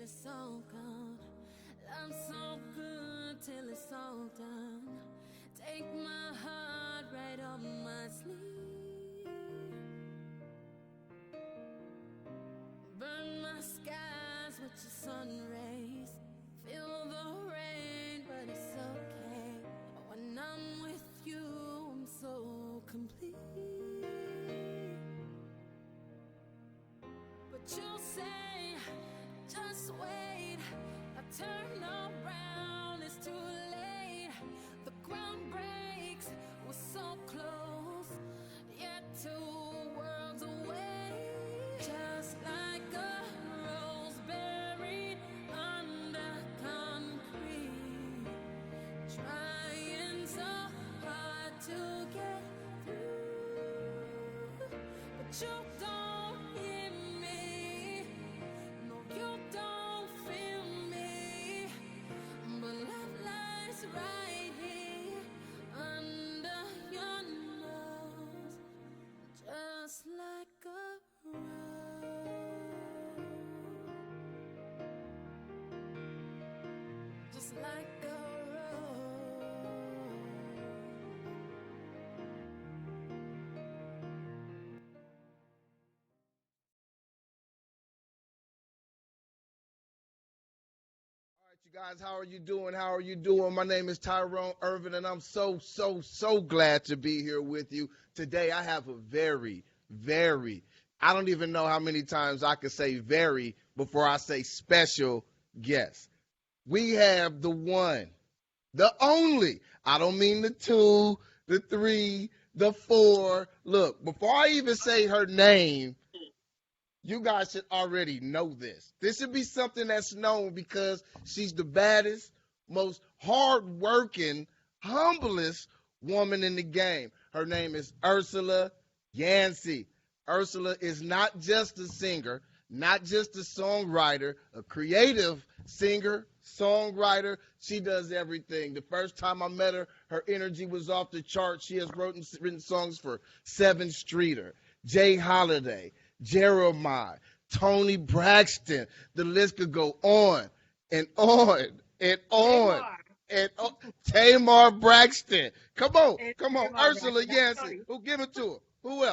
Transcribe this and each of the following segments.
it's all gone. Love so good till it's all done. Take my heart right off my sleeve. Burn my skies with your sun rays. Feel the rain, but it's okay. When I'm with you, I'm so complete. But you'll say, just wait. I turn around, it's too late. The ground breaks, we're so close, yet 2 worlds away. Just like a rose buried under concrete, trying so hard to get through. But you don't hear me, no, you don't feel me. But love lies right here under your nose, just like a rose, just like a rose. All right, you guys, how are you doing? How are you doing? My name is Tyrone Irvin, and I'm so glad to be here with you. Today, I have a very, I don't even know how many times I could say very before I say special guest. We have the one, the only. I don't mean the 2, the 3, the 4. Look, before I even say her name, you guys should already know this. This should be something that's known because she's the baddest, most hardworking, humblest woman in the game. Her name is Ursula Yancy. Ursula is not just a singer, not just a songwriter, a creative singer, songwriter. She does everything. The first time I met her, her energy was off the charts. She has written songs for Sevyn Streeter, JHoliday, Jeremiah, Tony Braxton. The list could go on and on and on and on. Tamar Braxton. Come on. Ursula Yancy. Who give it to her? Who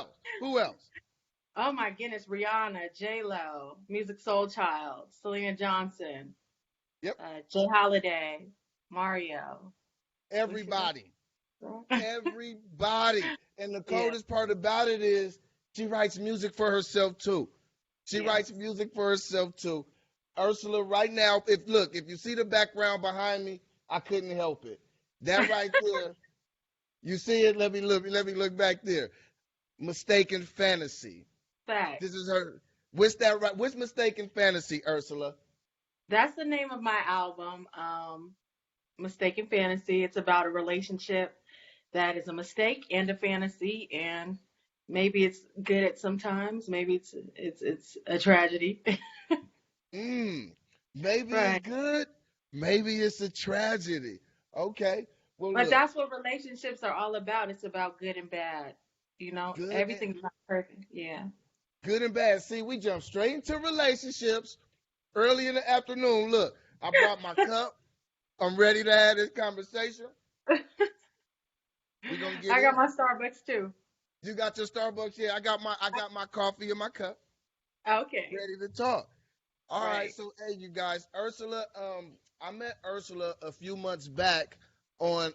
else? Oh my goodness, Rhianna, J-Lo, Music Soul Child, Selena Johnson, Yep. JHoliday, Mario. Everybody. Everybody. And the coldest part about it is she writes music for herself too. Writes music for herself too. Ursula, right now, if you see the background behind me, I couldn't help it. That right there, you see it? Let me look back there. Mistaken Fantasy. Fact. This is her. What's that right? What's Mistaken Fantasy, Ursula? That's the name of my album, Mistaken Fantasy. It's about a relationship that is a mistake and a fantasy, and maybe it's good at sometimes. Maybe it's a tragedy. Maybe Right. it's good. Maybe it's a tragedy. Okay. Well, But look, that's what relationships are all about. It's about good and bad. good Everything's not perfect. Yeah. good and bad. See, we jump straight into relationships early in the afternoon. Look, I brought my cup. I'm ready to have this conversation. We're gonna get I got it. my Starbucks too. You got your Starbucks? Yeah, I got my coffee in my cup. Okay. Ready to talk. All right. Right. So hey, you guys, Ursula. I met Ursula a few months back on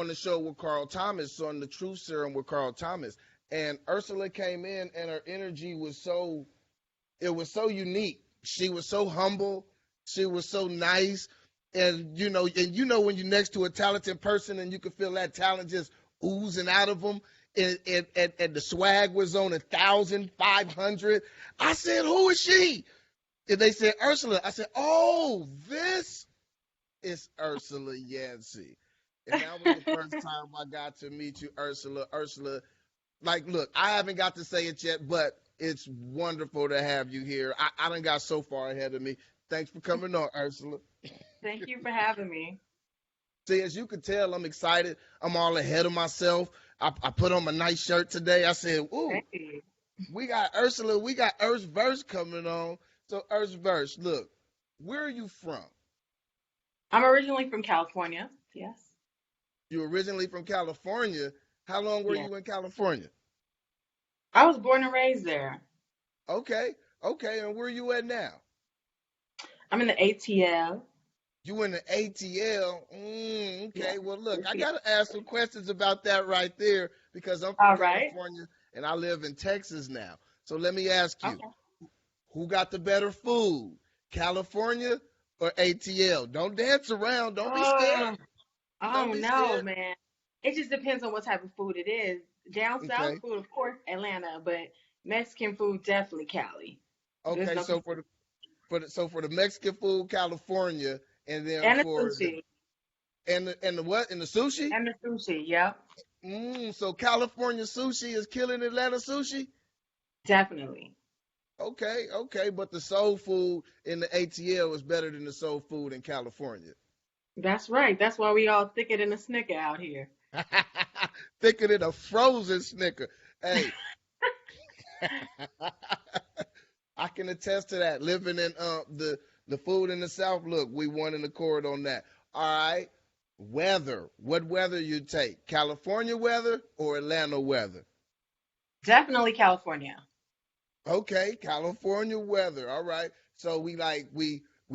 the show with Carl Thomas, on the Truth Serum with Carl Thomas, and Ursula came in, and her energy was so unique. She was so humble. She was so nice, and you know when you're next to a talented person, and you can feel that talent just oozing out of them. And the swag was on 1,500. I said, "Who is she?" And they said, "Ursula." I said, "Oh, this is Ursula Yancy." And that was the first time I got to meet you, Ursula. Ursula, like, look, I haven't got to say it yet, but it's wonderful to have you here. I done got so far ahead of me. Thanks for coming on, Ursula. Thank you for having me. See, as you can tell, I'm excited. I'm all ahead of myself. I put on my nice shirt today. I said, ooh, Hey. we got Ursula, we got UrsVerse coming on. So UrsVerse, look, Where are you from? I'm originally from California. Yes. You're originally from California. How long were Yeah. you in California? I was born and raised there. Okay, okay, and where you at now? I'm in the ATL. You in the ATL? Yeah. Okay, well, look, I got to ask some questions about that right there because I'm from All right. California and I live in Texas now. So let me ask you, Okay. who got the better food, California or ATL? Don't dance around. Don't be scared. Oh, Don't oh be no, scared. man. It just depends on what type of food it is. Down south Okay, food, of course, Atlanta, but Mexican food, definitely Cali. There's okay. no So for the Mexican food, California, and then and the for the sushi. and the what? And the sushi? And the sushi, yep. So California sushi is killing Atlanta sushi? Definitely. Okay, okay, but the soul food in the ATL is better than the soul food in California. That's right. That's why we all thicker than a snicker out here. Thicker than a frozen Snicker. Hey, I can attest to that. Living in the food in the South, look, we one in accord on that. All right. Weather. What weather you take? California weather or Atlanta weather? Definitely California. Okay, California weather. All right. So we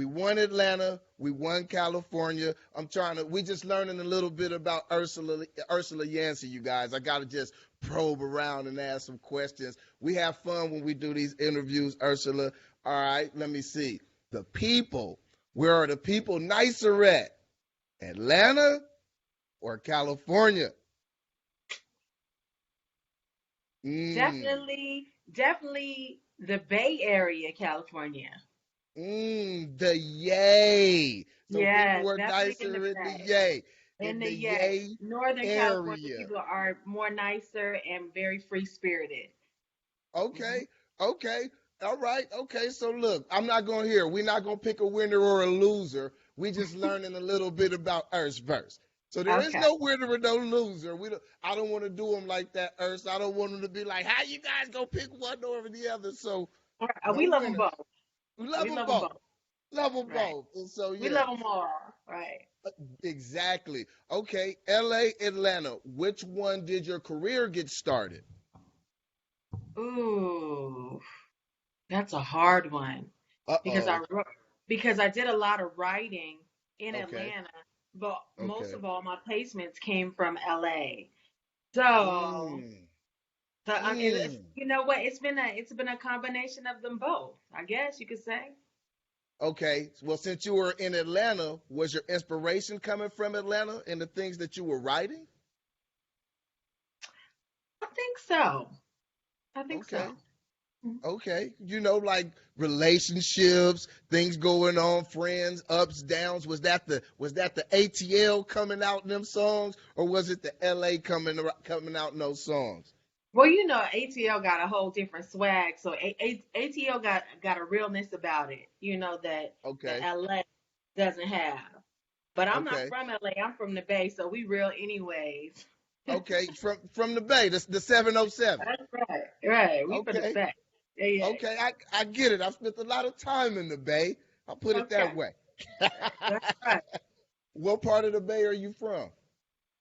won Atlanta, we won California. We just learning a little bit about Ursula Yancy, you guys. I gotta just probe around and ask some questions. We have fun when we do these interviews, Ursula. All right, let me see. The people. Where are the people nicer at? Atlanta or California? Mm. Definitely the Bay Area, California. The yay. So people Yes, were definitely in the nicer in the Bay. yay, In in the the yay. yay Northern California area. people are more nicer and very free spirited. Hmm. Okay, okay, all right, okay. So look, I'm not gonna hear. We're not gonna pick a winner or a loser. We just learning a little bit about UrsVerse. So there is Okay. no winner or no loser. We don't. I don't want to do them like that, Urse. I don't want them to be like, how you guys gonna pick one over the other? So All right. no We love them winner. both. We love We them love them both. both. Love them Right. both. And so We yeah. love them all. Right. Exactly. Okay, LA, Atlanta. Which one did your career get started? Ooh, that's a hard one because Uh-oh. because I did a lot of writing in Okay. Atlanta, but most Okay. of all my placements came from LA. So, Mm. it's, Mm. you know what? It's been a combination of them both. I guess you could say. Okay. Well, since you were in Atlanta, was your inspiration coming from Atlanta and the things that you were writing? I think so. I think so. Okay. Okay. Like relationships, things going on, friends, ups, downs. Was that the ATL coming out in them songs, or was it the LA coming out in those songs? Well, ATL got a whole different swag. So ATL got a realness about it. That Okay. LA doesn't have. But I'm not Okay. from LA. I'm from the Bay, so we real anyways. Okay. From the Bay, the 707. That's right. Right. We for the Okay. Bay. Yeah, yeah. Okay. I get it. I've spent a lot of time in the Bay. I'll put it that Okay. way. That's right. What part of the Bay are you from?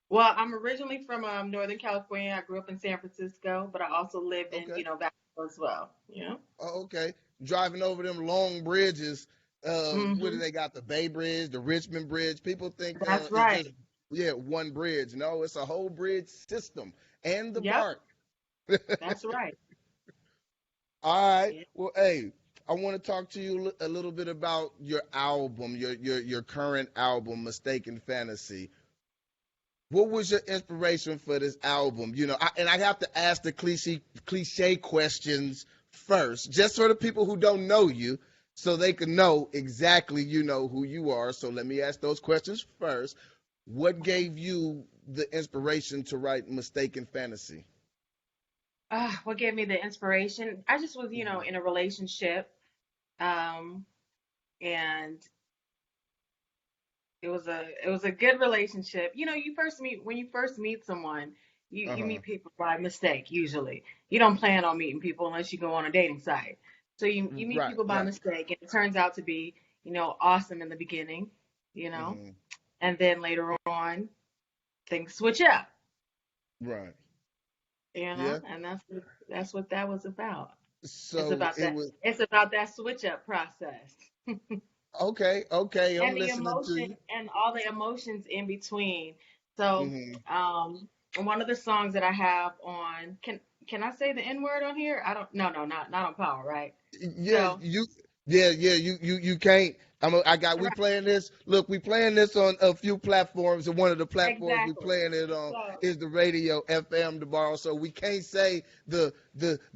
Well, I'm originally from Northern California. I grew up in San Francisco, but I also lived in, Okay. Vallejo as well. Yeah. Oh, okay. Driving over them long bridges. What do Hmm. they got? The Bay Bridge, the Richmond Bridge. People think That's it's right. just one bridge. No, it's a whole bridge system and the Yep. BART. That's right. All right. Yeah. Well, hey, I want to talk to you a little bit about your album, your current album, Mistaken Fantasy. What was your inspiration for this album? And I have to ask the cliche questions first, just for the people who don't know you, so they can know exactly who you are. So let me ask those questions first. What gave you the inspiration to write Mistaken Fantasy? What gave me the inspiration? I just was, Hmm. in a relationship, um, and it was a good relationship. When you first meet someone, you Uh-huh. meet people by mistake usually. You don't plan on meeting people unless you go on a dating site. So you meet Right, people by right. mistake, and it turns out to be, awesome in the beginning, Hmm. and then later on things switch up, Right. Yeah. and that's what that was about. It's So about it that. was It's about that switch up process. okay. Okay. I'm And the listening to emotion you. and all the emotions in between. So, Hmm. one of the songs that I have on, can I say the N word on here? I don't. No, no, not on Power, right? Yeah, So, you can't. We right, playing this. Look, we playing this on a few platforms, and one of the platforms we exactly. playing it on So, is the radio FM tomorrow. So we can't say the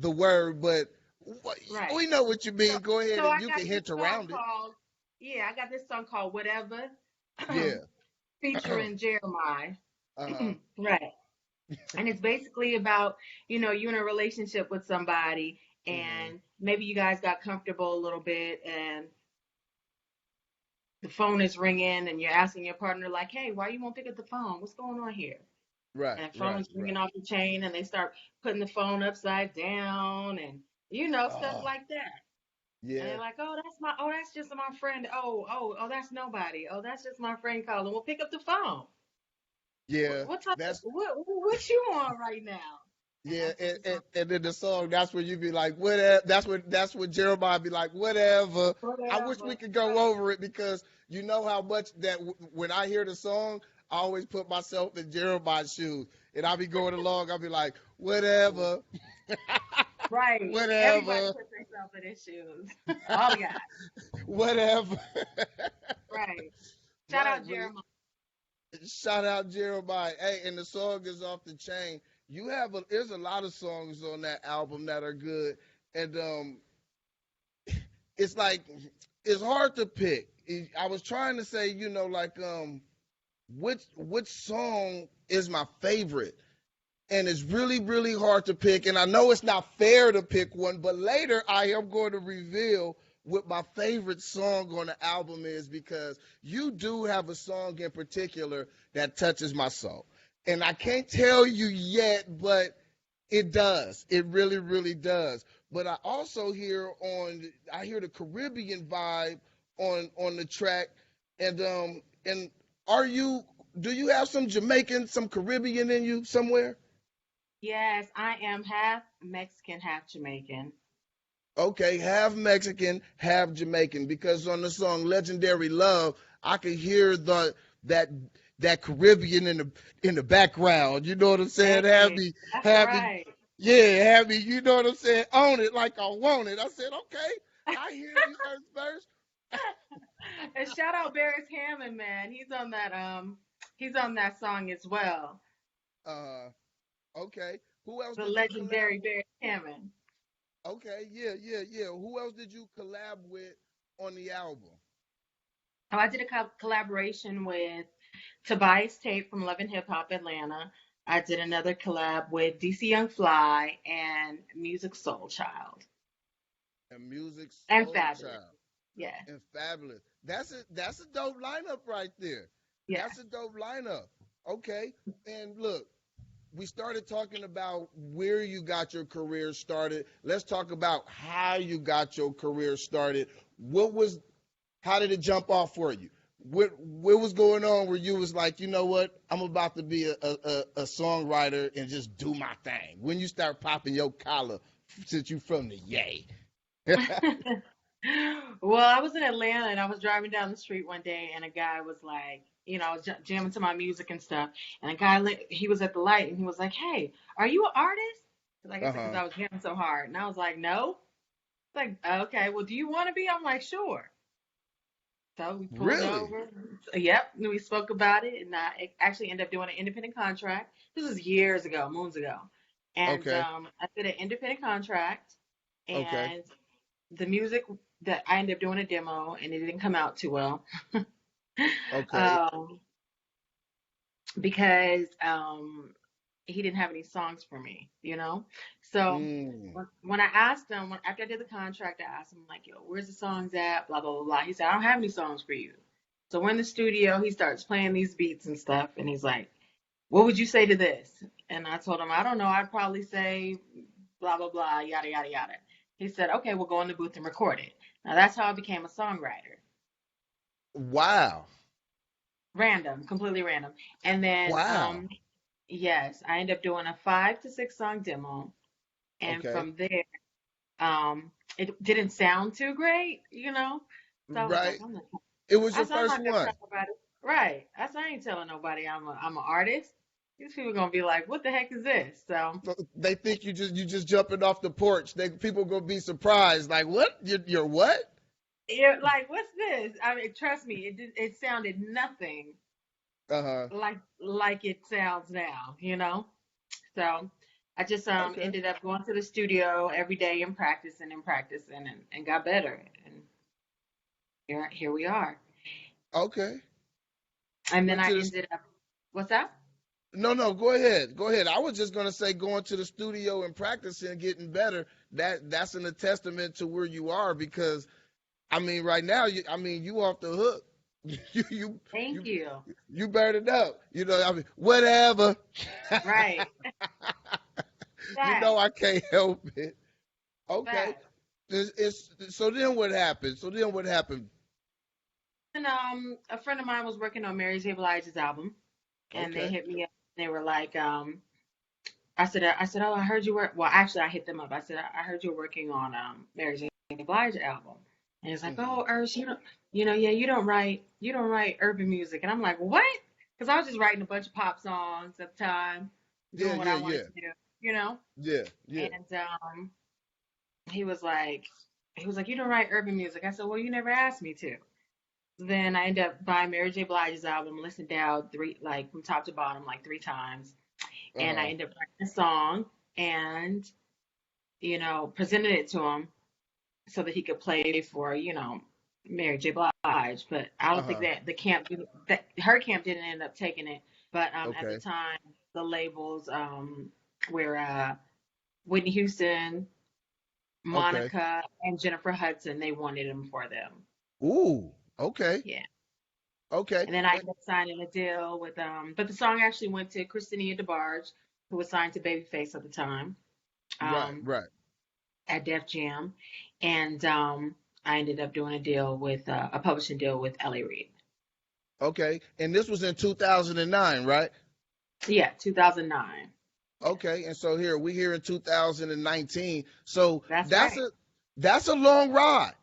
word, but right. we know what you So, mean. Go ahead so and I you got can this hint song around it. called, yeah, I got this song called Whatever, Yeah. featuring Jeremiah. Uh-huh. Right. And it's basically about, you in a relationship with somebody, Hmm. and maybe you guys got comfortable a little bit, and the phone is ringing, and you're asking your partner, like, hey, why you won't pick up the phone? What's going on here? Right, And the phone right, is ringing right. off the chain, and they start putting the phone upside down, and, stuff Oh, like that. And yeah, they're like, that's just my friend. Oh, that's nobody. Oh, that's just my friend calling. Well, pick up the phone. yeah. What type of, That's what you on right now? And Yeah, that's what the song. and then the song, that's when you be like, whatever. That's when Jeremiah be like, whatever. I wish we Whatever. could go Right. over it because you know how much that when I hear the song, I always put myself in Jeremiah's shoes, and I be going along. I be like, whatever, Right. Everybody whatever, puts themselves in his shoes. All the guys. whatever. Right. Shout Right, out but Jeremiah. shout out Jeremiah. Hey, and the song is off the chain. There's a lot of songs on that album that are good, and it's like it's hard to pick. I was trying to say, like which song is my favorite, and it's really really hard to pick. And I know it's not fair to pick one, but later I am going to reveal what my favorite song on the album is because you do have a song in particular that touches my soul, and I can't tell you yet, but it does. It really, really does. But I hear the Caribbean vibe on the track, and are you do you have some Jamaican, some Caribbean in you somewhere? Yes, I am half Mexican, half Jamaican. Okay, half Mexican, half Jamaican, because on the song "Legendary Love," I could hear that that Caribbean in the background. You know what I'm saying? Hey, that's Have me, right. yeah, have me. You know what I'm saying? Own it like I want it. I said, okay, I hear you, Urse And shout out Barris Hammond, man. He's on that song as well. Okay. Who else The did you collab legendary with? Barris Hammond. Okay, yeah, yeah, yeah. Who else did you collab with on the album? Oh, I did a collaboration with Tobias Tate from Love and Hip Hop Atlanta. I did another collab with DC Young Fly and Music Soul Child And Music and Soul Fabulous. Child. Yeah, And Fabulous. That's a dope lineup right there. yeah. That's a dope lineup. Okay. And look, we started talking about where you got your career started. Let's talk about how you got your career started. How did it jump off for you? What was going on where you was like, you know what, I'm about to be a songwriter and just do my thing? When you start popping your collar since you from the yay. Well, I was in Atlanta and I was driving down the street one day and a guy was like, I was jamming to my music and stuff. And a guy, he was at the light and he was like, hey, are you an artist? 'Cause I guess because Uh-huh. I was jamming so hard. And I was like, no. It's like, okay, well, do you want to be? I'm like, sure. So we pulled Really? over. Yep, we spoke about it, and I actually ended up doing an independent contract. This was years ago, moons ago, and Okay. I did an independent contract, Okay. and the music that I ended up doing a demo, and it didn't come out too well, Okay. um, because he didn't have any songs for me. So Mm. when I asked him, after I did the contract, I asked him, like, yo, where's the songs at? Blah, blah, blah, blah. He said, I don't have any songs for you. So we're in the studio, he starts playing these beats and stuff, and he's like, what would you say to this? And I told him, I don't know, I'd probably say blah, blah, blah, yada, yada, yada. He said, okay, we'll go in the booth and record it. Now that's how I became a songwriter. Wow. Random, completely random. And then, Wow. yes, I ended up doing a 5 to 6 song demo. And Okay. from there, it didn't sound too great, you know. So I was like, Right. It was your I'm first not gonna one. tell nobody. Right. I ain't telling nobody I'm an artist. These people gonna be like, what the heck is this? So So they think you just jumping off the porch. People gonna be surprised. Like, what? You're what? you're like, what's this? I mean, trust me, it sounded nothing Uh-huh. like it sounds now, you know. So I just Okay. ended up going to the studio every day and practicing and got better. And here we are. Okay. And then Went I to the ended up, what's that? No, no, go ahead. Go ahead. I was just gonna say going to the studio and practicing and getting better. That's an testament to where you are because I mean right now you off the hook. You you Thank you you. you burn it up. I mean whatever. Right. I Facts. can't help it. Okay. Facts. So then what happened? And a friend of mine was working on Mary J. Blige's album, and they Okay. hit me up. They were like, I said, oh, I heard you work. Well, actually, I hit them up. I said, I heard you were working on Mary J. Blige album, and he's like, Hmm. oh, Urse, yeah, you don't write urban music, and I'm like, what? Because I was just writing a bunch of pop songs at the time, Yeah, doing what yeah, I wanted yeah, to do, you know. yeah, yeah. And he was like, you don't write urban music. I said, well, you never asked me to. Then I ended up buying Mary J. Blige's album, listened down like from top to bottom, like 3 times, and I Uh-huh. ended up writing a song and presented it to him so that he could play it for Mary J. Blige. But I don't think Uh-huh. that that her camp didn't end up taking it. But at the Okay. time, the labels were Whitney Houston, Okay. Monica, and Jennifer Hudson. They wanted him for them. Ooh. Okay. Yeah. Okay. And then I ended up signing a deal with but the song actually went to Christina DeBarge, who was signed to Babyface at the time, Right, um, right. at Def Jam, and I ended up doing a deal with a publishing deal with Ellie Reid. Okay. And this was in 2009, right? Yeah, 2009. Yeah, Okay. And so we here in 2019. So that's that's right. a long ride.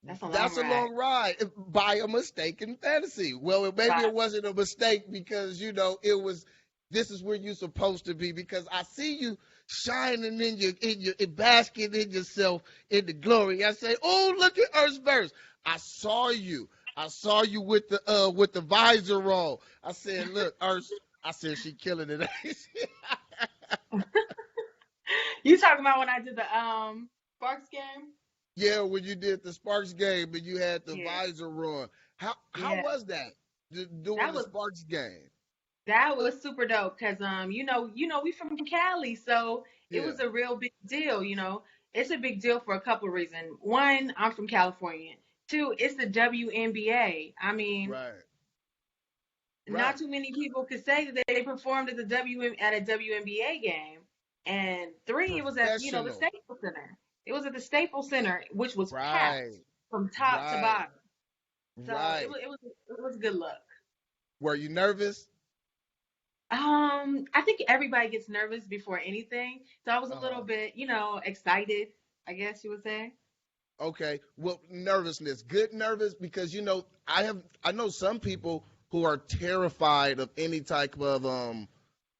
That's a long That's a ride. long ride by a mistaken fantasy. Well, maybe it But wasn't a mistake because it was. This is where you're supposed to be because I see you shining in your basking in yourself in the glory. I say, oh, look at UrsVerse. I saw you. I saw you with the visor on. I said, look, Urs. I said she killing it. you talking about when I did the Sparks game? Yeah, when you did the Sparks game and you had the Yeah, visor on. How yeah. was that? Doing That the was Sparks game? super dope because we from Cali, so it Yeah. was a real big deal. It's a big deal for a couple of reasons. One, I'm from California. Two, it's the WNBA. I mean, Right. not Right. too many people could say that they performed at a WNBA game. And three, it was at the Professional. Staples Center. It was at the Staples Center, which was packed Right. from top to Right. bottom. So Right. it was a good look. Were you nervous? I think everybody gets nervous before anything. So I was a little Uh-huh. bit, excited, I guess you would say. Okay. Well, nervousness. Good nervous because I know some people who are terrified of any type of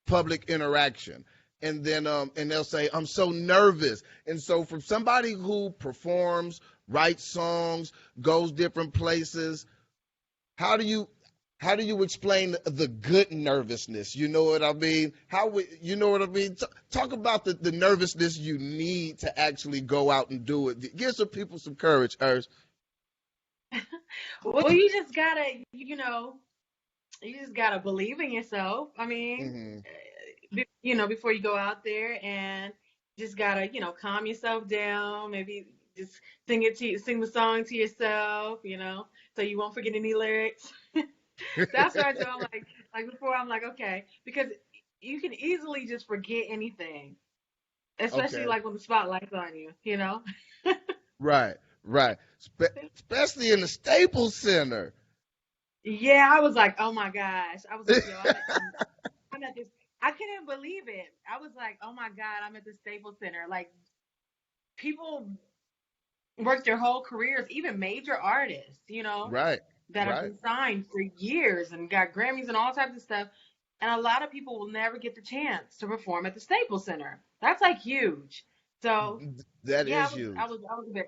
public interaction. And they'll say, I'm so nervous. And so from somebody who performs, writes songs, goes different places, how do you explain the good nervousness? You know what I mean? You know what I mean? Talk about the nervousness you need to actually go out and do it. Give some people some courage, Urs. Well, you just gotta believe in yourself. I mean, Hmm. before you go out there, and just gotta, calm yourself down. Maybe just sing the song to yourself, so you won't forget any lyrics. That's what I do. I'm like before, I'm like, okay, because you can easily just forget anything, especially Okay. like when the spotlight's on you. Right. Right. Especially in the Staples Center. Yeah, I was like, oh my gosh. I was like, yo, I'm at this. I couldn't believe it. I was like, oh my God, I'm at the Staples Center. Like people work their whole careers, even major artists, Right, that have right. been signed for years and got Grammys and all types of stuff. And a lot of people will never get the chance to perform at the Staples Center. That's like huge. So That yeah, is huge. I was a bit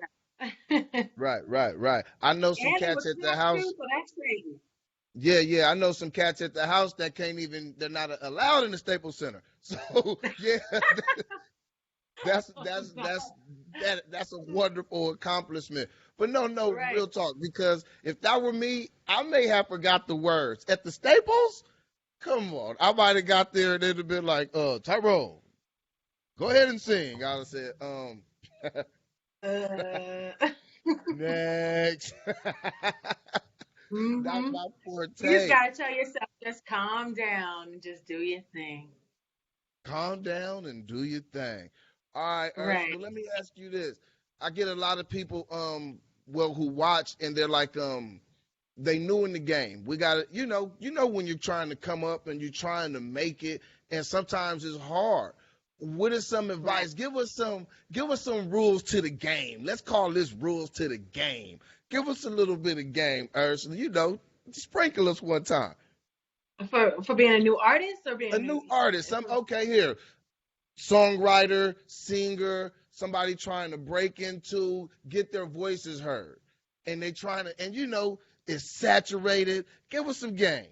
nervous. Right, right, right. I know some And it cats was at the packed too, house. so that's crazy. Yeah, yeah. I know some cats at the house that can't even. They're not allowed in the Staples Center. So yeah, that's that's a wonderful accomplishment. But no, no, Right. real talk. Because if that were me, I may have forgot the words at the Staples. Come on, I might have got there and it'd have been like, Tyrone, go ahead and sing. I'd have said, Uh, next. Not hmm my You just forte. gotta tell yourself, just calm down and just do your thing. Calm down and do your thing. All right, Urse, Right. but let me ask you this. I get a lot of people, well, who watch and they're like, they new in the game. We got to, when you're trying to come up and you're trying to make it, and sometimes it's hard. What is some Right. advice? Give us some rules to the game. Let's call this rules to the game. Give us a little bit of game, Ursula. Sprinkle us one time. For being a new artist or A being new. new artist. Okay, here. Songwriter, singer, somebody trying to break into, get their voices heard. And they trying to, and it's saturated. Give us some game.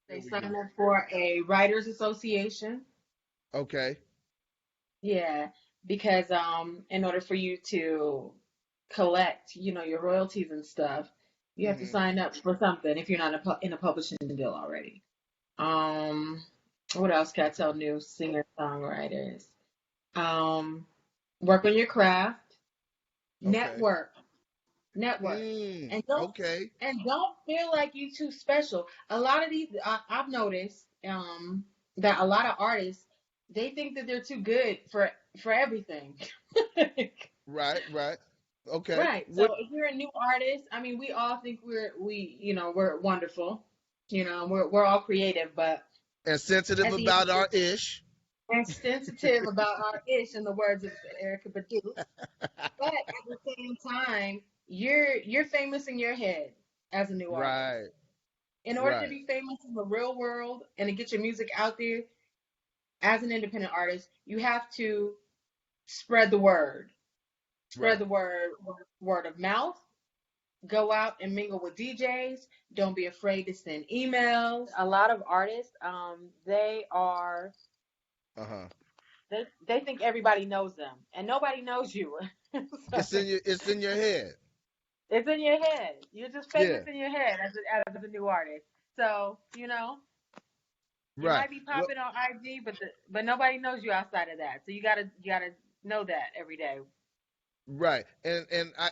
Here They we sign go. up for a writers association. Okay. Yeah, because in order for you to collect, your royalties and stuff, you have to Hmm. sign up for something if you're not in a publishing deal already. Um, what else can I tell new singer songwriters? Um, work on your craft, Okay. network, network, and don't Okay. feel like you too special. A lot of these, I've noticed, that a lot of artists they think that they're too good for everything. Right, right. Okay. Right. So What if you're a new artist, I mean, we all think we're wonderful. We're all creative, but and sensitive at the end about our ish. and sensitive about our ish, in the words of Erica Badu. But at the same time, you're famous in your head as a new artist. Right, In order to right, be famous in the real world and to get your music out there as an independent artist, you have to spread the word. Spread right. the word of mouth. Go out and mingle with DJs. Don't be afraid to send emails. A lot of artists, Uh-huh. they think everybody knows them, and nobody knows you. So It's in your head. it's in your head. You're just famous Yeah. in your head as a new artist. So you Right. might be Well, popping on IG, but nobody knows you outside of that. So you gotta know that every day. right. And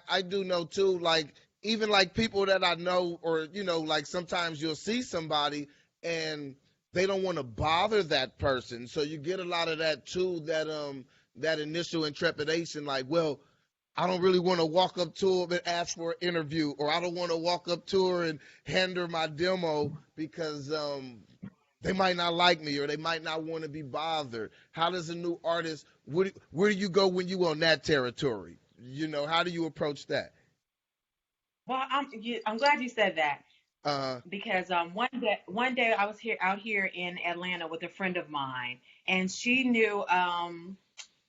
I do know too, like even like people that I know, or like sometimes you'll see somebody and they don't want to bother that person. So you get a lot of that too, that initial intrepidation, like, well, I don't really want to walk up to her and ask for an interview, or I don't want to walk up to her and hand her my demo because they might not like me or they might not want to be bothered. How does a new artist, where do you go when you on that territory? How do you approach that? Well, I'm glad you said that Uh, because one day I was out here in Atlanta with a friend of mine, and she knew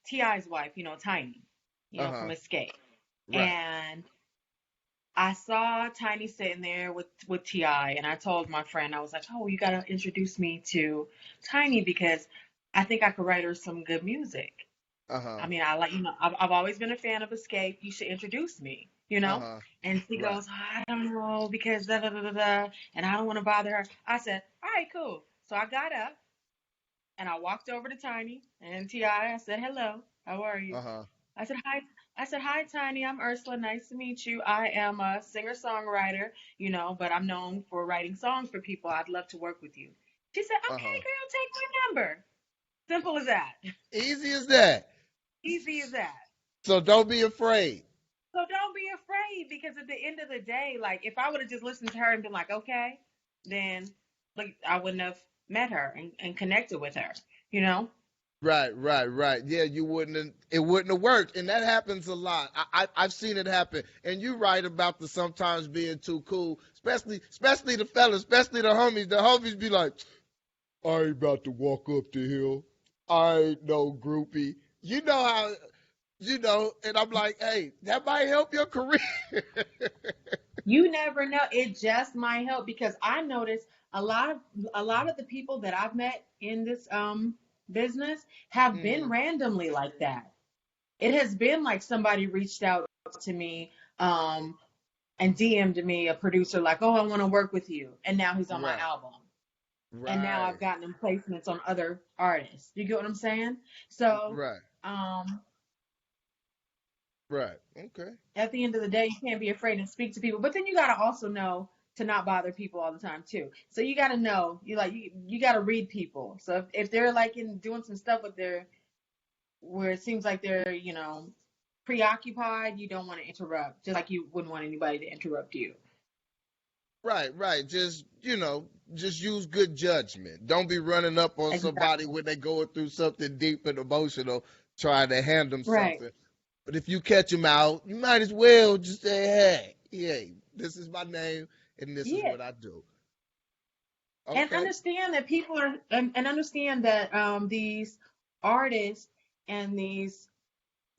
Ti's wife, Tiny, from uh-huh. Escape, Right. and I saw Tiny sitting there with Ti, and I told my friend, I was like, oh, you gotta introduce me to Tiny because I think I could write her some good music. Uh-huh. I mean, I like, I've always been a fan of Escape. You should introduce me. Uh-huh. And she Right. goes, I don't know because da da da da da, and I don't want to bother her. I said, all right, cool. So I got up and I walked over to Tiny and Ti. I said, hello, how are you? Uh-huh. I said, hi. I said, hi, Tiny. I'm Ursula. Nice to meet you. I am a singer-songwriter, but I'm known for writing songs for people. I'd love to work with you. She said, okay, Uh-huh. girl, take my number. Simple as that. Easy as that. Easy as that. So don't be afraid. So don't be afraid. right, because at the end of the day, like if I would have just listened to her and been like, okay, then like I wouldn't have met her and connected with her, you know? Right, right, right. Yeah, you wouldn't. It wouldn't have worked, and that happens a lot. I've seen it happen, and you're right about the sometimes being too cool, especially the fellas, especially the homies. The homies be like, I ain't about to walk up the hill. I ain't no groupie. You know how, and I'm like, hey, that might help your career. You never know. It just might help because I noticed a lot of the people that I've met in this business have been Mhm. randomly like that. It has been like somebody reached out to me and DM'd me, a producer, like, oh, I want to work with you. And now he's on my Right, album. And now I've right, gotten him placements on other artists. You get what I'm saying? So right, um, right. Okay. at the end of the day, you can't be afraid to speak to people. But then you got to also know to not bother people all the time too. So you got to know, you got to read people. So if they're like doing some stuff with their where it seems like they're, preoccupied, you don't want to interrupt, just like you wouldn't want anybody to interrupt you. Right, right. Just use good judgment. Don't be running up on somebody Exactly. when they going through something deep and emotional, trying to hand them Right. something. But if you catch them out, you might as well just say, hey, this is my name and this is Yeah. what I do. And Okay. understand that people are, and understand that these artists and these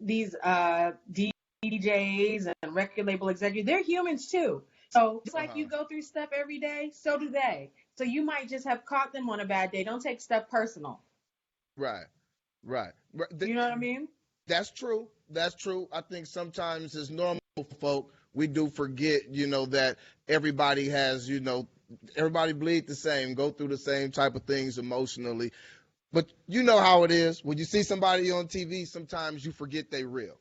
DJs and record label executives, they're humans too. So it's like Uh-huh. you go through stuff every day, so do they. So you might just have caught them on a bad day. Don't take stuff personal. Right, right. You know what I mean? That's true. That's true. I think sometimes as normal folk, we do forget, that everybody has, everybody bleed the same, go through the same type of things emotionally. But you know how it is. When you see somebody on TV, sometimes you forget they real.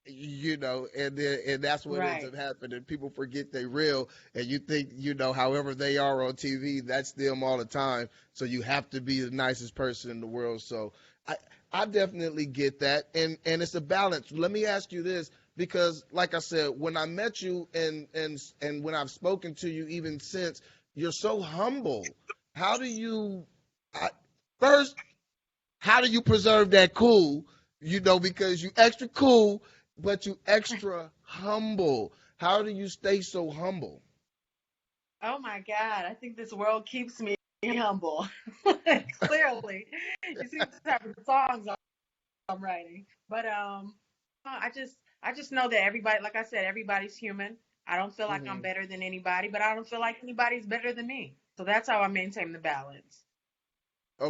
And that's what ends Right. up happening. People forget they real, and you think, however they are on TV, that's them all the time. So you have to be the nicest person in the world. So I I definitely get that, and it's a balance. Let me ask you this, because like I said, when I met you and when I've spoken to you even since, you're so humble. How do you I, first? How do you preserve that cool? Because you extra cool, but you extra humble. How do you stay so humble? Oh my God, I think this world keeps me humble. Clearly, you see the type of songs I'm writing. But I just know that everybody, like I said, everybody's human. I don't feel like I'm Hmm. better than anybody, but I don't feel like anybody's better than me. So that's how I maintain the balance.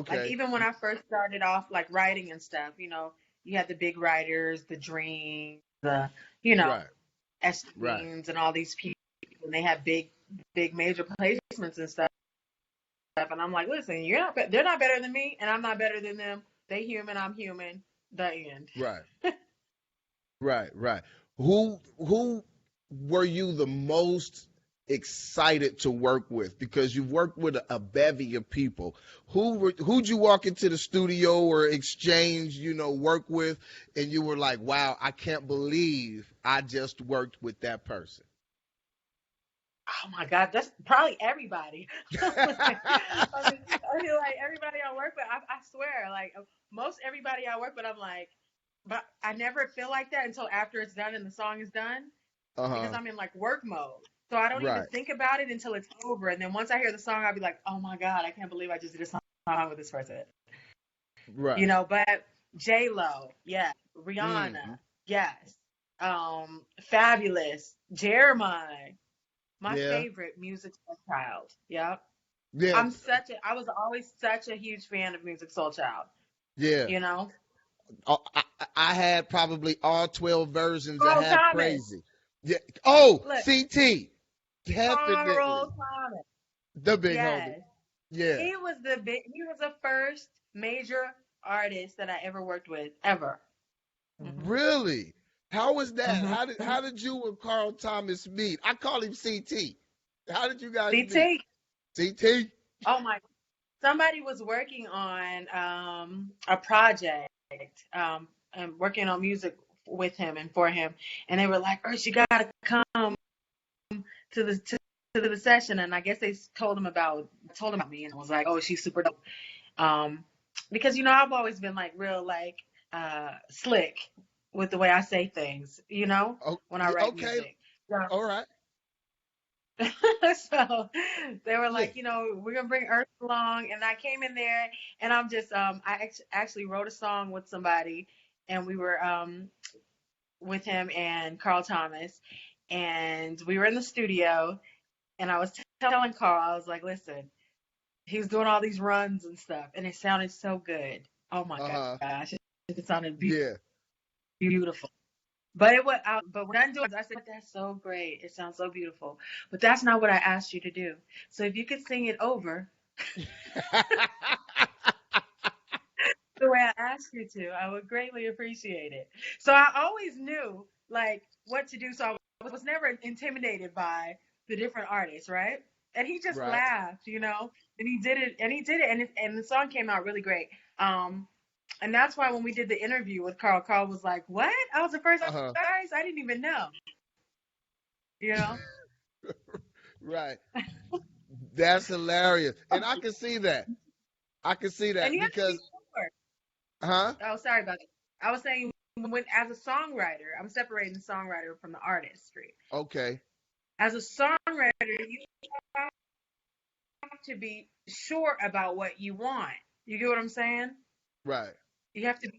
Like Okay. even when I first started off like writing and stuff, you had the big writers, the Dream, the you know, Right. Right. Esteems and all these people, and they have big major placements and stuff. And I'm like, listen, they're not better than me, and I'm not better than them. They human, I'm human. The end. Right. Right. Right. Who were you the most excited to work with? Because you've worked with a bevy of people. Who'd you walk into the studio or exchange, work with, and you were like, wow, I can't believe I just worked with that person. Oh my God, that's probably everybody. I mean, like everybody I work with, I swear, like most everybody I work with, I'm like, but I never feel like that until after it's done and the song is done because Uh-huh. I'm in like work mode. So I don't even Right. think about it until it's over. And then once I hear the song, I'll be like, oh my God, I can't believe I just did a song with this person. Right. But J Lo, yes. Rhianna, Hmm. yes. Fabulous. Jeremiah, my Yeah. favorite music child. Yep. Yeah. I was always such a huge fan of Music Soul Child, Yeah. you know? I had probably all 12 versions of Carl Half Thomas. Crazy. Yeah. Oh, Look, CT. Definitely. Carl Thomas. The big homie. Yes. Yeah. He was the first major artist that I ever worked with, ever. Hmm. Really? How was that? Hmm. How did you and Carl Thomas meet? I call him CT. How did you guys meet? CT. CT? Oh my. Somebody was working on a project and working on music with him and for him, and they were like, Urse, you gotta come to the session, and I guess they told him about me, and I was like, oh, she's super dope. Because I've always been like real like slick with the way I say things, Oh, when I write okay. music. So, All right. so they were Yeah. like, we're gonna bring Urse along, and I came in there, and I'm just I actually wrote a song with somebody, and we were with him and Carl Thomas, and we were in the studio, and I was telling Carl, I was like, listen, he was doing all these runs and stuff, and it sounded so good. Oh my Uh-huh. gosh, it sounded Yeah. beautiful. But but when I'm doing it, I said, that's so great. It sounds so beautiful. But that's not what I asked you to do. So if you could sing it over the way I asked you to, I would greatly appreciate it. So I always knew like what to do. So I was never intimidated by the different artists, right? And he just Right. laughed, and he did it, and the song came out really great. And that's why when we did the interview with Carl was like, "What? I was the first Uh-huh. artist. I didn't even know." You know? Right. That's hilarious. And I can see that. I can see And that you have to be because, sure. huh? Oh, sorry about that. I was saying, when as a songwriter, I'm separating the songwriter from the artistry. Okay. As a songwriter, you have to be sure about what you want. You get what I'm saying? Right. You have to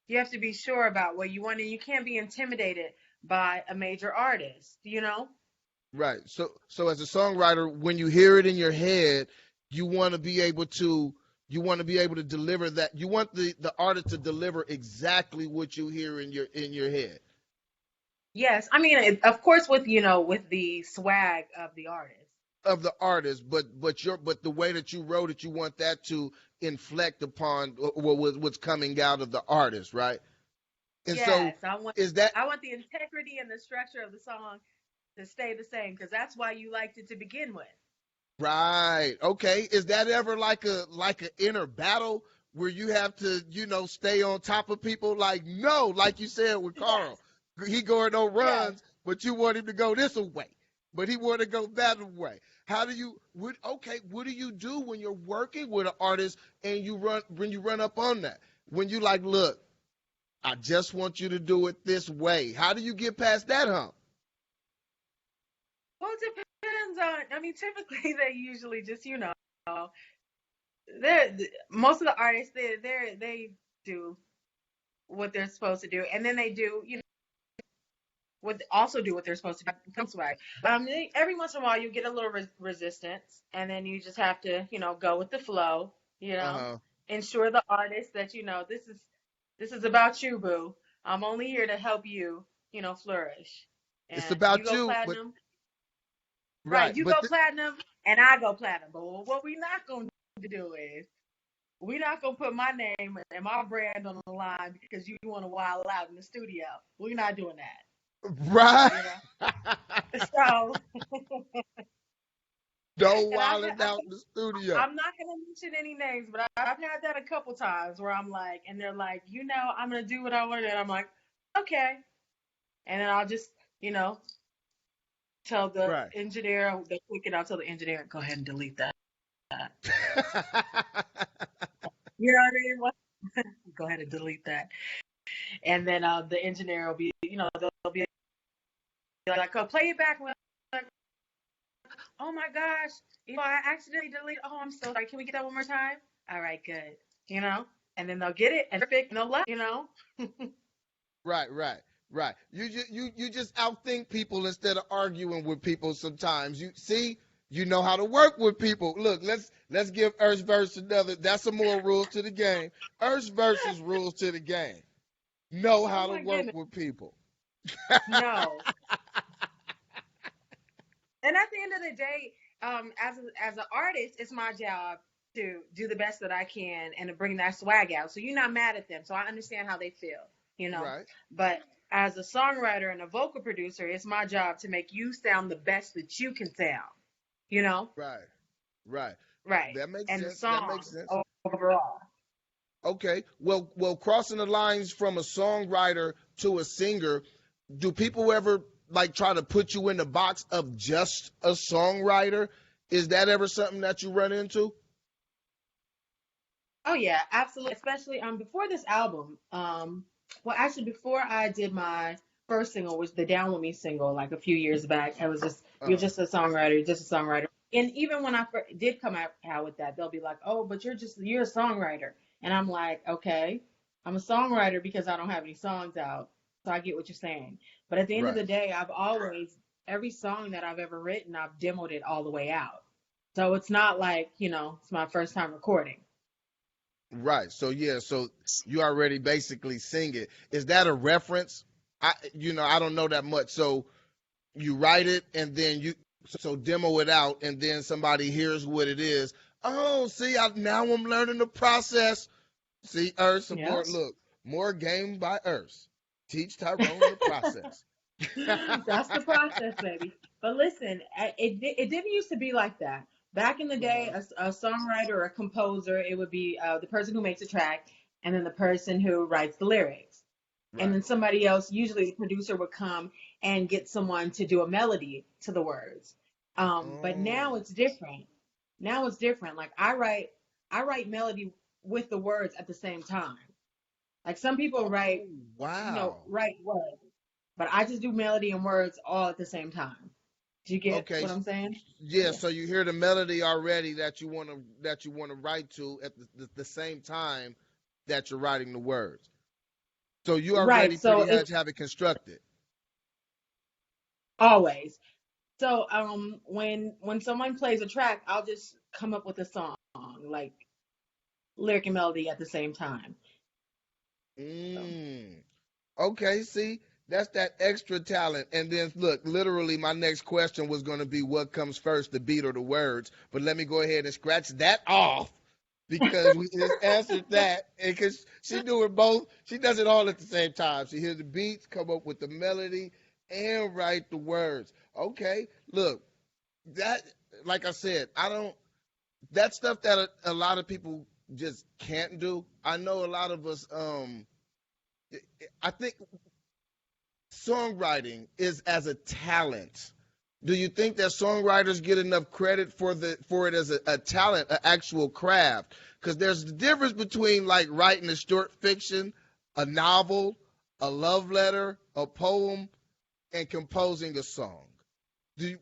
you have to be sure about what you want, and you can't be intimidated by a major artist. Right. So as a songwriter, when you hear it in your head, you want to be able to you want to be able to deliver that. You want the artist to deliver exactly what you hear in your head Yes, I mean, of course, with the swag of the artist. of the artist, but the way that you wrote it, you want that to inflect upon what's coming out of the artist, right? And so Yes, I want is that I want the integrity and the structure of the song to stay the same, because that's why you liked it to begin with. right? Okay. Is that ever like a inner battle where you have to, stay on top of people? Like, no, like you said with Yes, Carl, he going on yes. runs, but you want him to go this way, but he want to go that way. How do you? What do you do when you're working with an artist and when you run up on that? When you like, look, I just want you to do it this way. How do you get past that hump? Well, it depends on. I mean, typically they usually just they're most of the artists they do what they're supposed to do, and then they do what they're supposed to do. Comes by. Every once in a while you get a little resistance, and then you just have to go with the flow. Uh huh. Ensure the artist that this is about you, boo. I'm only here to help you, flourish. It's And you about go you, but platinum, right? right, You go platinum, and I go platinum. But what we're not gonna do is we're not gonna put my name and my brand on the line because you want to wild out in the studio. We're not doing right. that. So, Don't and wildin' out in the studio. I'm not gonna mention any names, but I've had that a couple times where I'm like, and they're like, I'm gonna do what I want, and I'm like, okay, and then I'll just, tell the Right. engineer, the quick, and I'll tell the engineer, go ahead and delete that. You know what I mean? Go ahead and delete that, and then the engineer will be, they'll be like, oh, play it back. Like, oh my gosh, I accidentally deleted. Oh, I'm so sorry. Can we get that one more time? All right, good. And then they'll get it and perfect, and they'll laugh. right, right, right. You just outthink people instead of arguing with people sometimes. You see, you know how to work with people. Look, let's give UrsVerse another. That's some more rules to the game. UrsVerse's rules to the game. Know Oh how to my work goodness, with people. no. And at the end of the day, as an artist, it's my job to do the best that I can and to bring that swag out. So you're not mad at them. So I understand how they feel. Right, But as a songwriter and a vocal producer, it's my job to make you sound the best that you can sound. You know, right, right. right? That makes And the sense. That song makes sense. overall. Okay. Well, crossing the lines from a songwriter to a singer, do people ever like try to put you in the box of just a songwriter? Is that ever something that you run into? Oh yeah, absolutely. Especially before this album, well actually before I did my first single, was the Down With Me single, like a few years back. I was just, you're Uh, just a songwriter, you're just a songwriter. And even when I did come out with that, they'll be like, oh, but you're a songwriter. And I'm like, okay, I'm a songwriter because I don't have any songs out. So I get what you're saying. But at the end of right. the day, I've always, every song that I've ever written, I've demoed it all the way out. So it's not like, it's my first time recording. Right. So yeah, so you already basically sing it. Is that a reference? I don't know that much. So you write it and then you so demo it out and then somebody hears what it is. Oh, see, now I'm learning the process. See, Urse Yeah. support. Look, more game by Urse. Teach Tyrone the process. That's the process, baby. But listen, it didn't used to be like that. Back in the day, Uh-huh. a songwriter or a composer, it would be the person who makes a track and then the person who writes the lyrics. And Right. then somebody else, usually the producer, would come and get someone to do a melody to the words. But now Oh, it's different. Now it's different. Like I write melody with the words at the same time. Like some people oh, write, wow. write words, but I just do melody and words all at the same time. Do you get Okay. what I'm saying? Yeah, Yeah. so you hear the melody already that you want to write to at the same time that you're writing the words. So you Right. already So pretty it's much have it constructed. always. So when someone plays a track, I'll just come up with a song, like lyric and melody at the same time. So Mm. Okay, see, that's that extra talent. And then look, literally my next question was going to be what comes first, the beat or the words. But let me go ahead and scratch that off because we just answered that. And because she do it both, she does it all at the same time. She hears the beats, come up with the melody, and write the words. Okay, look, that, like I said, I don't, that stuff that a lot of people just can't do. I know a lot of us, I think songwriting is as a talent. Do you think that songwriters get enough credit for it as a talent, an actual craft? Because there's the difference between like writing a short fiction, a novel, a love letter, a poem, and composing a song. Do you,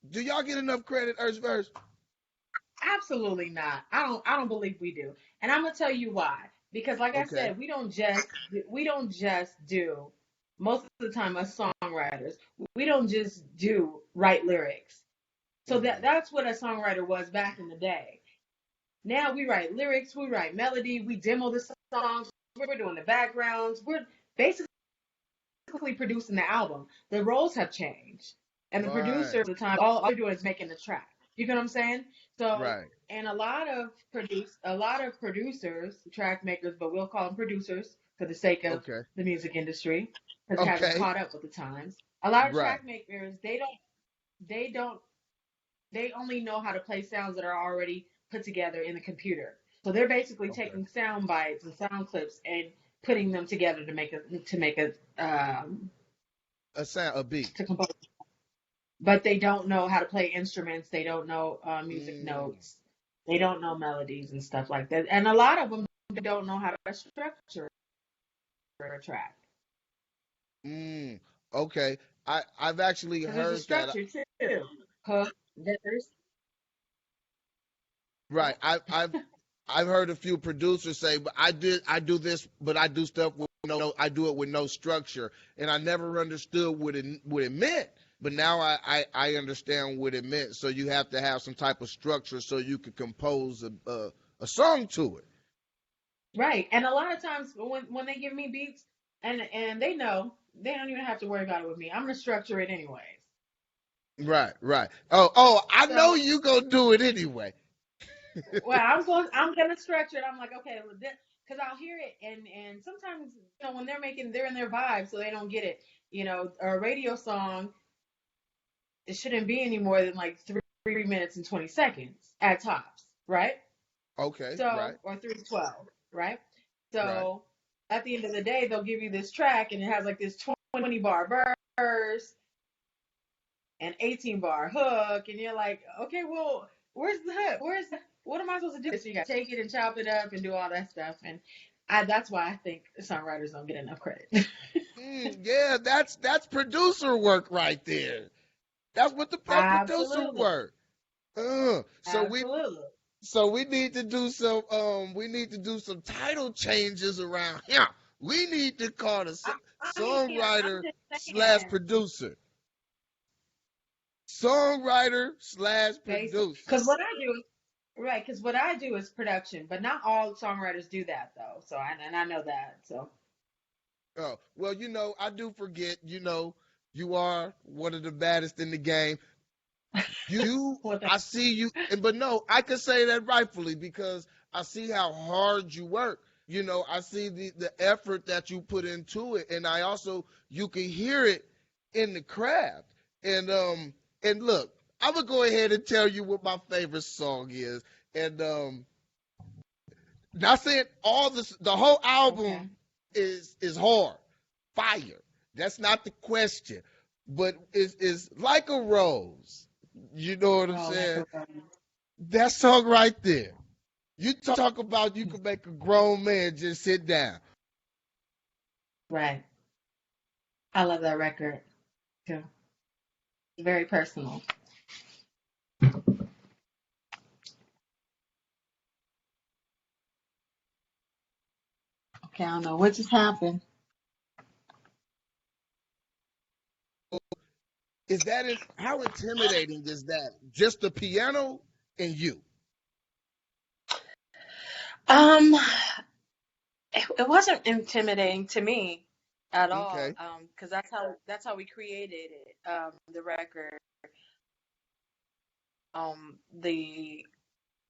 do y'all get enough credit, UrsVerse? absolutely not. I don't believe we do. And I'm gonna tell you why. Because like I Okay. said, we don't just do, most of the time as songwriters, we don't just do write lyrics. So Hmm. that's what a songwriter was back in the day. Now we write lyrics, we write melody, we demo the songs, we're doing the backgrounds, we're basically producing the album. The roles have changed. And the producer Right. at the time, all they're doing is making the track. You know what I'm saying? So, Right. and a lot of producers, track makers, but we'll call them producers for the sake of Okay. the music industry, because it hasn't Okay. caught up with the times. A lot of Right. track makers, they don't, they only know how to play sounds that are already put together in the computer. So they're basically Okay. taking sound bites and sound clips and putting them together to make a A beat. to compose. But they don't know how to play instruments. They don't know music Mm. notes. They don't know melodies and stuff like that. And a lot of them don't know how to structure a track Mm. Okay. I've actually because there's a heard that. structure too. Hook, verse. Right. I've heard a few producers say, but I do this, but I do stuff with I do it with no structure, and I never understood what it meant. But now I understand what it meant. So you have to have some type of structure so you could compose a song to it. Right. And a lot of times when they give me beats and they know they don't even have to worry about it with me. I'm gonna structure it anyways. Right. Right. Oh, I know So you gonna do it anyway. well, I'm gonna structure it. I'm like, okay, because I'll hear it and sometimes when they're in their vibe, so they don't get it. A radio song, it shouldn't be any more than like 3 minutes and 20 seconds at tops, right? Okay. So Right. or 3:12, right? Right. So at the end of the day, they'll give you this track and it has like this 20-bar verse and 18-bar hook, and you're like, okay, well, where's the hook? What am I supposed to do? So you got to take it and chop it up and do all that stuff, and that's why I think songwriters don't get enough credit. Yeah, that's producer work right there. That's what the producer Absolutely. work. So Absolutely. we need to do some title changes around here. We need to call the I'm songwriter just slash saying. producer. Songwriter slash Basically, producer. because what I do, right? Because what I do is production, but not all songwriters do that though. So I know that. So Oh, well, I do forget, you are one of the baddest in the game. what the I see you, but no, I can say that rightfully because I see how hard you work. I see the effort that you put into it, and you can hear it in the craft. And look, I'm gonna go ahead and tell you what my favorite song is, and not saying the whole okay. album is hard, fire. That's not the question, but it's like a rose. You know what I'm Oh, like saying? a That song right there. You talk about you can make a grown man just sit down. right. I love that record too. Very personal. Okay, I don't know what just happened. How intimidating is that? Just the piano and you. Um, it wasn't intimidating to me at all. Okay. Because that's how we created it. The record. The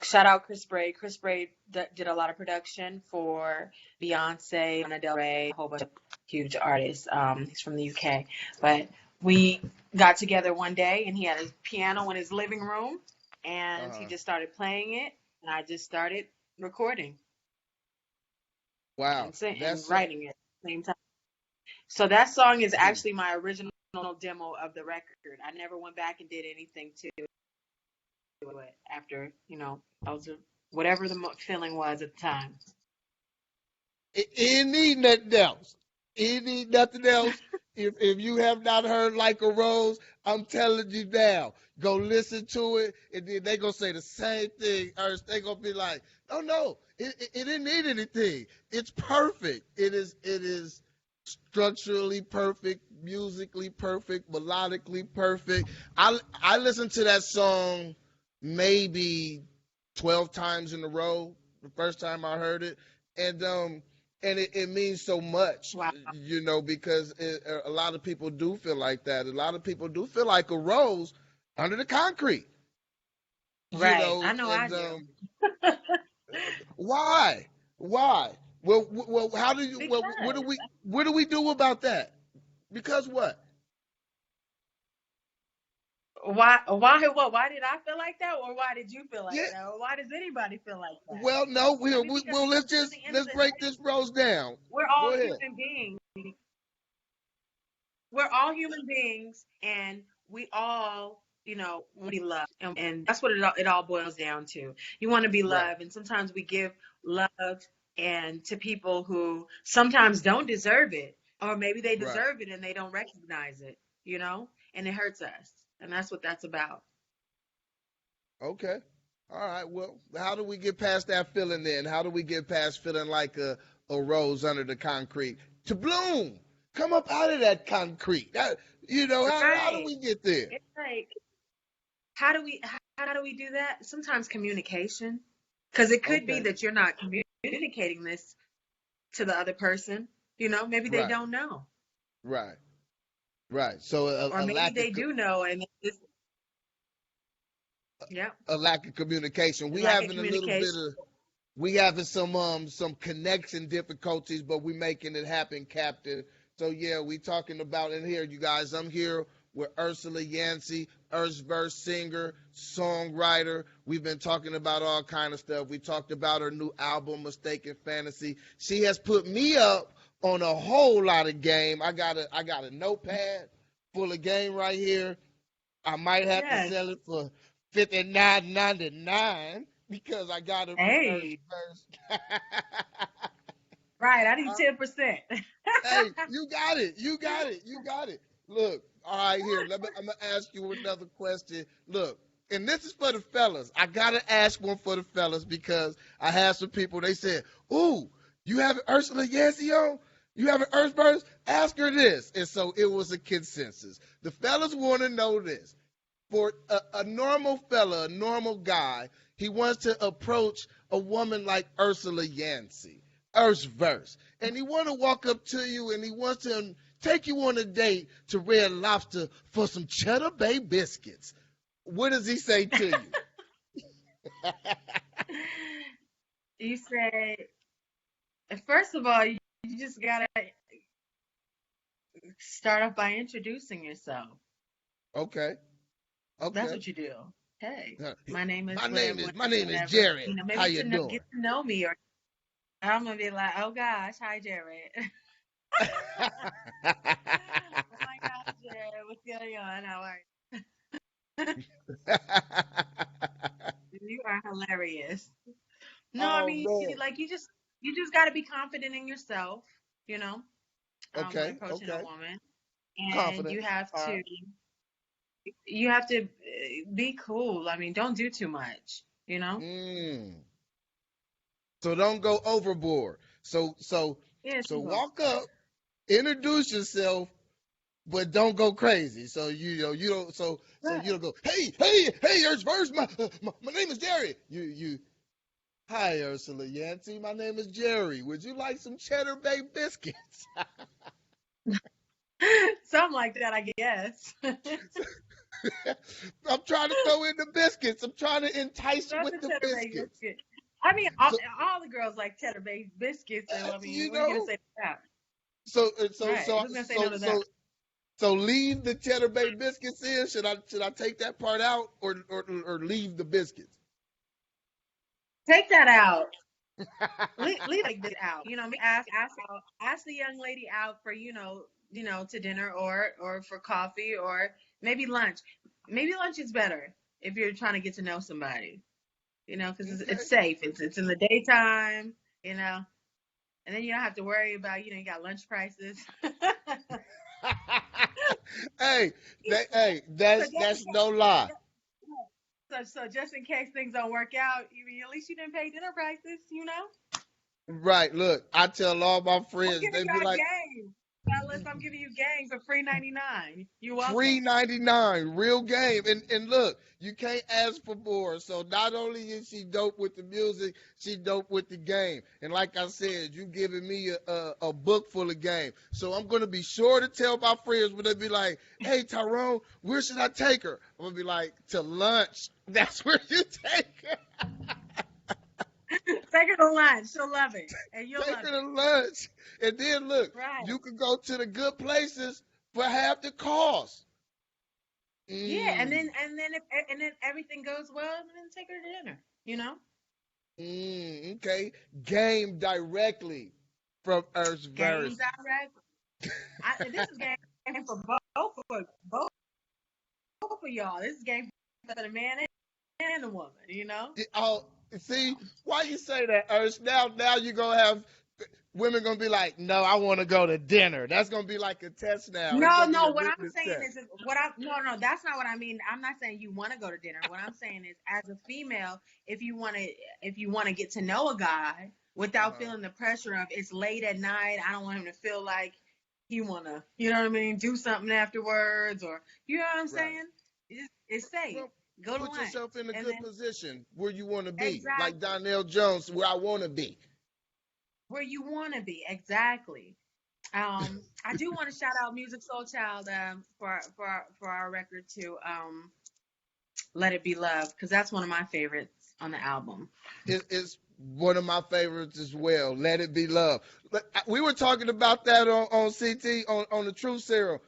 shout out Chris Bray. Chris Bray did a lot of production for Beyonce, Lana Del Rey, a whole bunch of huge artists. He's from the UK, but we got together one day and he had his piano in his living room, and he Uh-huh. just started playing it, and I just started recording Wow. and That's writing it at the same time. So that song is mm, actually my original demo of the record. I never went back and did anything to it after, I was whatever the feeling was at the time. it need nothing else. It need nothing else. If you have not heard Like a Rose, I'm telling you now, go listen to it, and then they gonna say the same thing. Urse, they gonna be like, oh no, it didn't need anything. It's perfect. It is structurally perfect, musically perfect, melodically perfect. I listened to that song maybe 12 times in a row the first time I heard it, and it means so much, Wow. because a lot of people do feel like that. A lot of people do feel like a rose under the concrete, Right. I know I and do. why? Why? Well, how do you? Well, Because what do we do about that? Because what? why did I feel like that, or why did you feel like Yeah. that, or why does anybody feel like that? Well, no. I mean, because Well, at the end of let's the break day, this rose down. we're Go all ahead. human beings. We're all human beings, and we all, want to be loved, and that's what it all boils down to. You want to be Right. loved, and sometimes we give love and to people who sometimes don't deserve it, or maybe they Right. deserve it and they don't recognize it, and it hurts us, and that's what that's about. Okay. All right. Well, how do we get past that feeling then? How do we get past feeling like a rose under the concrete to bloom? Come up out of that concrete. How do Right. we get there? It's like, how do we do that? Sometimes communication, because it could be Okay. that you're not communicating this to the other person. Maybe they Right. don't know, Right. Right. So or maybe they do know, and it's, yeah, a lack of communication. lack of communication. We having some connection difficulties, but we making it happen, Captain. So yeah, we talking about in here, you guys. I'm here with Ursula Yancy, UrsVerse singer, songwriter. We've been talking about all kind of stuff. We talked about her new album, Mistaken Fantasy. She has put me up on a whole lot of game. I got a notepad full of game right here. I might have to Yes. sell it for $59.99 because I got it from Hey. UrsVerse. Right, I need 10%. Hey, you got it. You got it. You got it. Look, all right, here. I'm gonna ask you another question. Look, and this is for the fellas. I gotta ask one for the fellas because I had some people. They said, "Ooh, you have Ursula Yancy on? You have an UrsVerse? Ask her this." And so it was a consensus. The fellas want to know this. For a normal fella, a normal guy, he wants to approach a woman like Ursula Yancy, UrsVerse, and he want to walk up to you and he wants to take you on a date to Red Lobster for some Cheddar Bay biscuits. What does he say to you? You say, first of all, you just gotta start off by introducing yourself. Okay. That's Okay. what you do. Hey, Uh, my name is My name is whatever. Jared. You know, How maybe you to doing? get to know me, or I'm gonna be like, oh gosh, hi Jared. Oh my gosh, Jared, what's going on? How are you? You are hilarious. No, I Oh mean, man. you just got to be confident in yourself, you know, when Okay. approaching a Okay. woman, and Confidence. All right. you have to be cool. I mean, don't do too much, you know. Mm. So don't go overboard. Yeah, So walk up, introduce yourself, but don't go crazy. So you don't you don't go, hey, UrsVerse, my name is Jerry. You Hi Ursula Yancy, my name is Jerry. Would you like some Cheddar Bay biscuits? something like that, I guess. I'm trying to throw in the biscuits. I'm trying to entice you That's with a the cheddar bay biscuits. biscuit. I mean, So all the girls like cheddar bay biscuits, so I you mean, what are you gonna know, say to that? so Right? Who's gonna say no to that? so leave the Cheddar Bay biscuits in. Should I take that part out or leave the biscuits? Take that out. Leave like this out. You know, ask the young lady out for to dinner or for coffee or maybe lunch. Maybe lunch is better if you're trying to get to know somebody. You know, because Okay. it's safe. It's in the daytime. You know, and then you don't have to worry about you got lunch prices. Hey, that's no lie. So just in case things don't work out, at least you didn't pay dinner prices. You know. Right. Look, I tell all my I'm friends, giving they you be a like, game. Fellas, I'm giving you game for free 99. You're Free welcome. 99, real game. And look, you can't ask for more. So not only is she dope with the music, she dope with the game. And like I said, you giving me a book full of game. So I'm gonna be sure to tell my friends when they be like, "Hey Tyrone, where should I take her?" I'm gonna be like, "To lunch." That's where you take her. Take her to lunch. She'll love it. And you'll Take love her it. to lunch. And then look, Right. you can go to the good places for half the cost. Yeah, Mm. and then everything goes well, and then take her to dinner. You know? Okay. Game directly from Game UrsVerse. direct. This is game for both of y'all. This is game for the man and the woman, you know? Oh, see, why you say that, Urs? Now you're gonna have women gonna be like, no, I want to go to dinner. That's gonna be like a test now. It's gonna be No. a What I'm litmus saying test. is, no. That's not what I mean. I'm not saying you want to go to dinner. What I'm saying is, as a female, if you want to get to know a guy without Uh-huh. feeling the pressure of it's late at night, I don't want him to feel like he wanna, you know what I mean, do something afterwards, or you know what I'm Right. saying. It's safe. Well, Go to put lunch, yourself in a and good then position where you want to be, like exactly Donnell Jones, where I want to be. where you want to be. Exactly. I do want to shout out Music Soul Child for our record to Let It Be Love, because that's one of my favorites on the album. It's one of my favorites as well. Let It Be Love. We were talking about that on CT on the Truth Serum.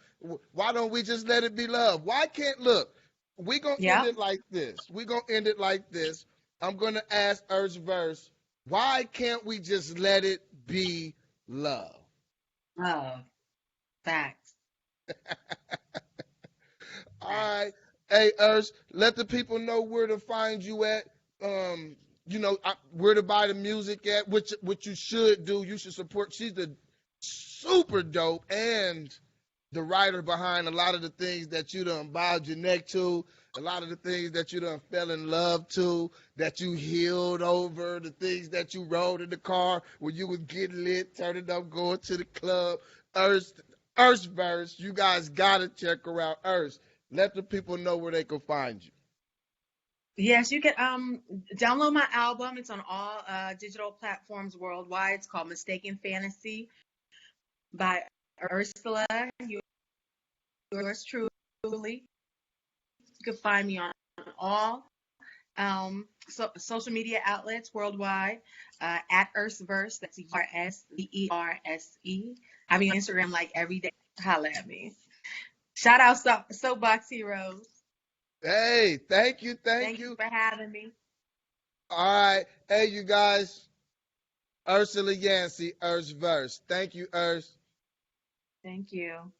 Why don't we just let it be love? Why can't look? we gonna end Yep. it like this. We gonna end it like this. I'm gonna ask UrsVerse, why can't we just let it be love? Love. Facts. All Facts. right. Hey, Urse, let the people know where to find you at. Where to buy the music at, which what you should do. You should support. She's the super dope and the writer behind a lot of the things that you done bowed your neck to, a lot of the things that you done fell in love to, that you healed over, the things that you rode in the car when you was getting lit, turning up, going to the club. Urse, UrsVerse, you guys gotta check her out. Urse, let the people know where they can find you. Yes, you can download my album. It's on all digital platforms worldwide. It's called Mistaken Fantasy by Ursula. Yours truly. You can find me on all social media outlets worldwide at UrsVerse. That's UrsVerse. I mean, on Instagram like every day. Holla at me. Shout out Soapbox Heroes. Hey, thank you, thank Thank you you. for having me. All right. Hey, you guys, Ursula Yancy, UrsVerse. Thank you, Urse. Thank you.